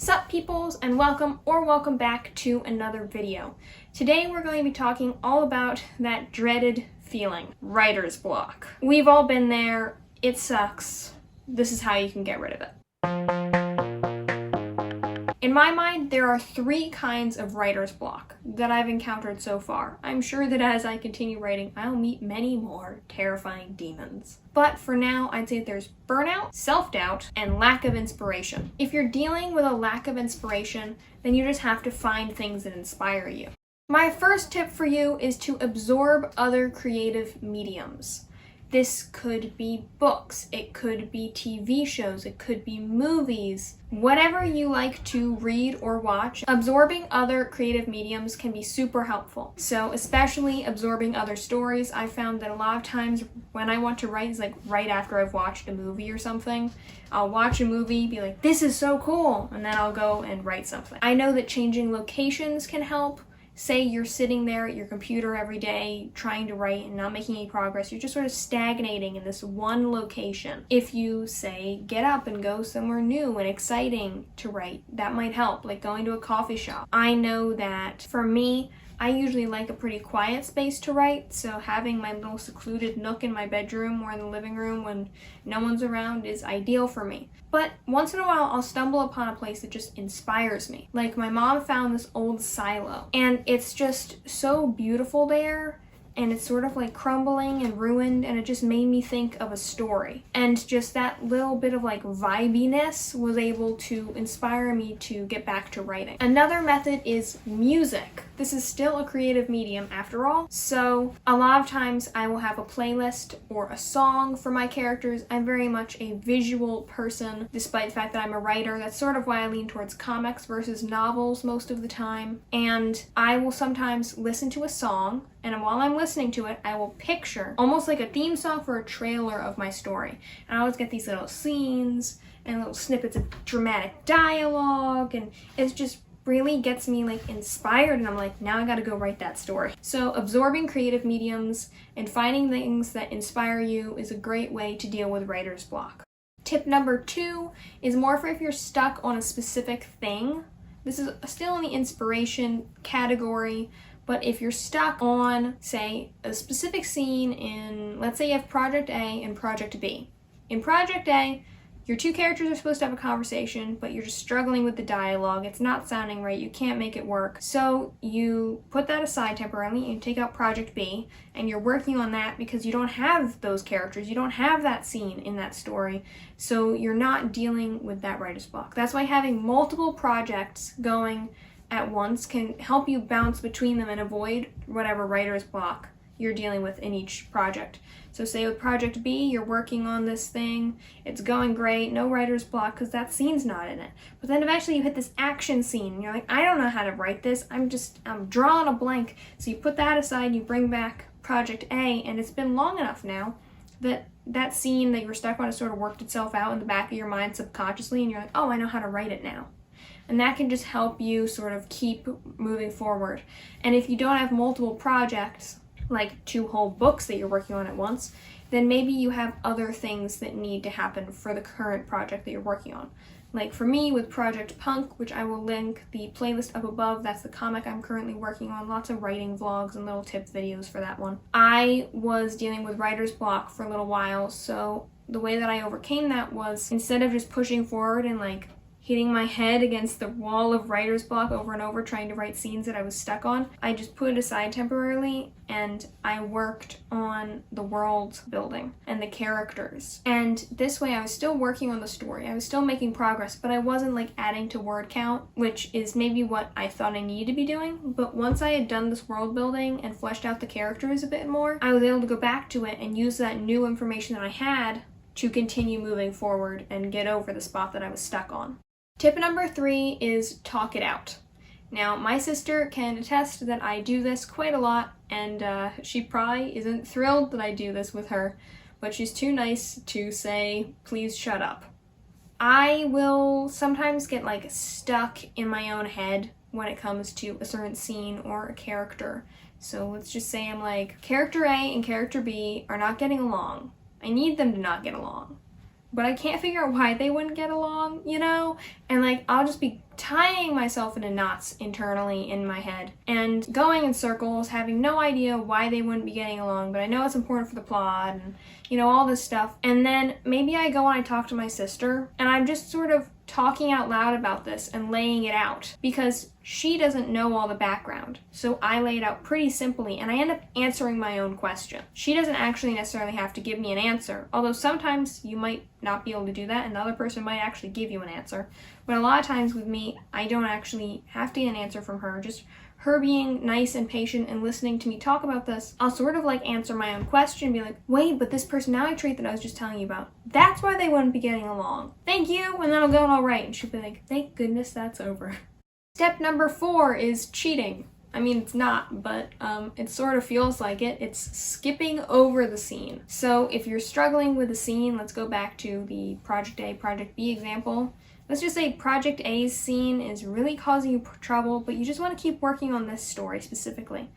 Sup peoples, and welcome back to another video. Today we're going to be talking all about that dreaded feeling, writer's block. We've all been there, it sucks. This is how you can get rid of it. In my mind, there are 3 kinds of writer's block that I've encountered so far. I'm sure that as I continue writing, I'll meet many more terrifying demons. But for now, I'd say there's burnout, self-doubt, and lack of inspiration. If you're dealing with a lack of inspiration, then you just have to find things that inspire you. My first tip for you is to absorb other creative mediums. This could be books, it could be TV shows, it could be movies. Whatever you like to read or watch, absorbing other creative mediums can be super helpful. So especially absorbing other stories, I found that a lot of times when I want to write is like right after I've watched a movie or something. I'll watch a movie, be like, this is so cool, and then I'll go and write something. I know that changing locations can help. Say you're sitting there at your computer every day trying to write and not making any progress. You're just sort of stagnating in this one location. If you say get up and go somewhere new and exciting to write, that might help, like going to a coffee shop. I know that for me, I usually like a pretty quiet space to write, so having my little secluded nook in my bedroom or in the living room when no one's around is ideal for me. But once in a while, I'll stumble upon a place that just inspires me. Like my mom found this old silo, and it's just so beautiful there, and it's sort of like crumbling and ruined, and it just made me think of a story. And just that little bit of like vibiness was able to inspire me to get back to writing. Another method is music. This is still a creative medium after all, so a lot of times I will have a playlist or a song for my characters. I'm very much a visual person, despite the fact that I'm a writer. That's sort of why I lean towards comics versus novels most of the time. And I will sometimes listen to a song, and while I'm listening to it, I will picture almost like a theme song for a trailer of my story. And I always get these little scenes and little snippets of dramatic dialogue, and it's just really gets me like inspired, and I'm like, now I gotta go write that story. So absorbing creative mediums and finding things that inspire you is a great way to deal with writer's block. Tip number 2 is more for if you're stuck on a specific thing. This is still in the inspiration category, but if you're stuck on, say, a specific scene in, let's say you have Project A and Project B. In Project A, your 2 characters are supposed to have a conversation, but you're just struggling with the dialogue. It's not sounding right. You can't make it work. So you put that aside temporarily and take out Project B, and you're working on that because you don't have those characters. You don't have that scene in that story. So you're not dealing with that writer's block. That's why having multiple projects going at once can help you bounce between them and avoid whatever writer's block you're dealing with in each project. So say with Project B, you're working on this thing, it's going great, no writer's block because that scene's not in it. But then eventually you hit this action scene and you're like, I don't know how to write this, I'm drawing a blank. So you put that aside, you bring back Project A, and it's been long enough now that that scene that you were stuck on has sort of worked itself out in the back of your mind subconsciously, and you're like, oh, I know how to write it now. And that can just help you sort of keep moving forward. And if you don't have multiple projects, like 2 whole books that you're working on at once, then maybe you have other things that need to happen for the current project that you're working on. Like for me with Project Punk, which I will link the playlist up above, that's the comic I'm currently working on, lots of writing vlogs and little tip videos for that one. I was dealing with writer's block for a little while, so the way that I overcame that was instead of just pushing forward and like hitting my head against the wall of writer's block over and over trying to write scenes that I was stuck on, I just put it aside temporarily and I worked on the world building and the characters. And this way I was still working on the story. I was still making progress, but I wasn't like adding to word count, which is maybe what I thought I needed to be doing. But once I had done this world building and fleshed out the characters a bit more, I was able to go back to it and use that new information that I had to continue moving forward and get over the spot that I was stuck on. Tip number 3 is talk it out. Now, my sister can attest that I do this quite a lot, and she probably isn't thrilled that I do this with her, but she's too nice to say, please shut up. I will sometimes get like stuck in my own head when it comes to a certain scene or a character. So let's just say I'm like, character A and character B are not getting along. I need them to not get along. but I can't figure out why they wouldn't get along, you know? And like, I'll just be tying myself into knots internally in my head and going in circles, having no idea why they wouldn't be getting along, but I know it's important for the plot and, you know, all this stuff. And then maybe I go and I talk to my sister and I'm just sort of talking out loud about this and laying it out because she doesn't know all the background. So I lay it out pretty simply and I end up answering my own question. She doesn't actually necessarily have to give me an answer, although sometimes you might not be able to do that and the other person might actually give you an answer. But a lot of times with me, I don't actually have to get an answer from her. Just her being nice and patient and listening to me talk about this, I'll sort of like answer my own question, be like, wait, but this personality trait that I was just telling you about, that's why they wouldn't be getting along. Thank you, and then I'll go and I'll write. And she'll be like, thank goodness that's over. Step number 4 is cheating. I mean, it's not, but it sort of feels like it. It's skipping over the scene. So if you're struggling with a scene, let's go back to the Project A, Project B example. Let's just say Project A's scene is really causing you trouble, but you just want to keep working on this story specifically.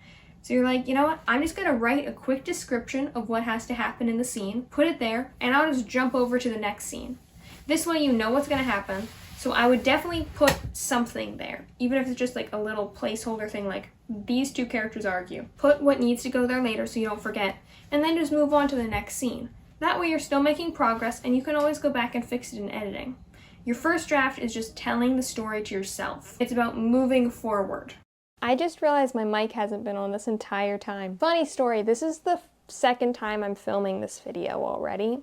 So you're like, you know what, I'm just going to write a quick description of what has to happen in the scene, put it there, and I'll just jump over to the next scene. This way you know what's going to happen. So I would definitely put something there, even if it's just like a little placeholder thing like these two characters argue. Put what needs to go there later so you don't forget, and then just move on to the next scene. That way you're still making progress and you can always go back and fix it in editing. Your first draft is just telling the story to yourself. It's about moving forward. I just realized my mic hasn't been on this entire time. Funny story, this is the second time I'm filming this video already.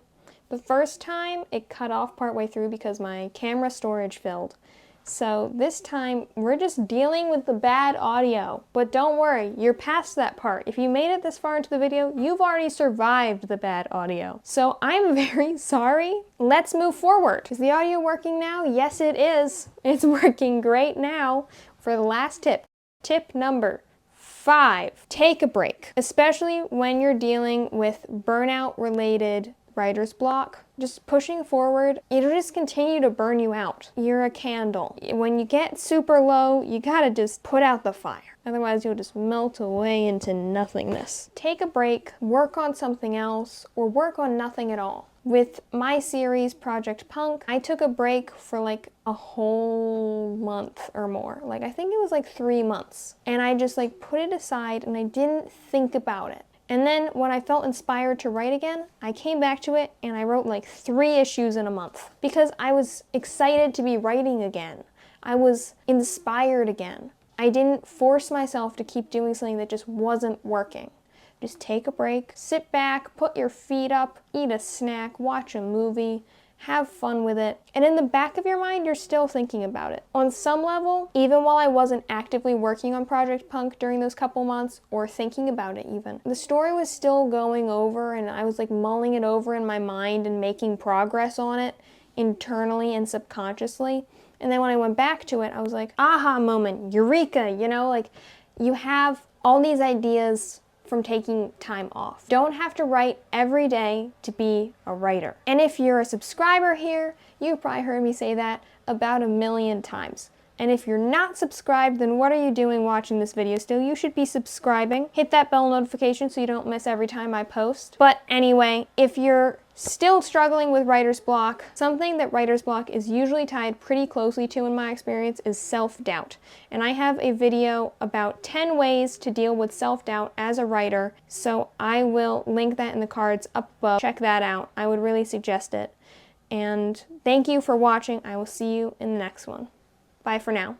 The first time it cut off partway through because my camera storage filled. So this time we're just dealing with the bad audio. But don't worry, you're past that part. If you made it this far into the video, you've already survived the bad audio. So I'm very sorry. Let's move forward. Is the audio working now? Yes, it is. It's working great now. For the last tip, tip number 5, take a break. Especially when you're dealing with burnout-related writer's block. Just pushing forward, it'll just continue to burn you out. You're a candle. When you get super low, you gotta just put out the fire. Otherwise, you'll just melt away into nothingness. Take a break, work on something else, or work on nothing at all. With my series, Project Punk, I took a break for like a whole month or more. Like, I think it was like 3 months. And I just like put it aside and I didn't think about it. And then when I felt inspired to write again, I came back to it and I wrote like 3 issues in a month because I was excited to be writing again. I was inspired again. I didn't force myself to keep doing something that just wasn't working. Just take a break, sit back, put your feet up, eat a snack, watch a movie, have fun with it, and in the back of your mind, you're still thinking about it. On some level, even while I wasn't actively working on Project Punk during those couple months, or thinking about it even, the story was still going over and I was like mulling it over in my mind and making progress on it internally and subconsciously. And then when I went back to it, I was like, aha moment, eureka, you know, like you have all these ideas from taking time off. Don't have to write every day to be a writer. And if you're a subscriber here, you've probably heard me say that about 1,000,000 times. And if you're not subscribed, then what are you doing watching this video still? You should be subscribing. Hit that bell notification so you don't miss every time I post. But anyway, if you're still struggling with writer's block, something that writer's block is usually tied pretty closely to in my experience is self-doubt. And I have a video about 10 ways to deal with self-doubt as a writer, so I will link that in the cards up above. Check that out. I would really suggest it. And thank you for watching. I will see you in the next one. Bye for now.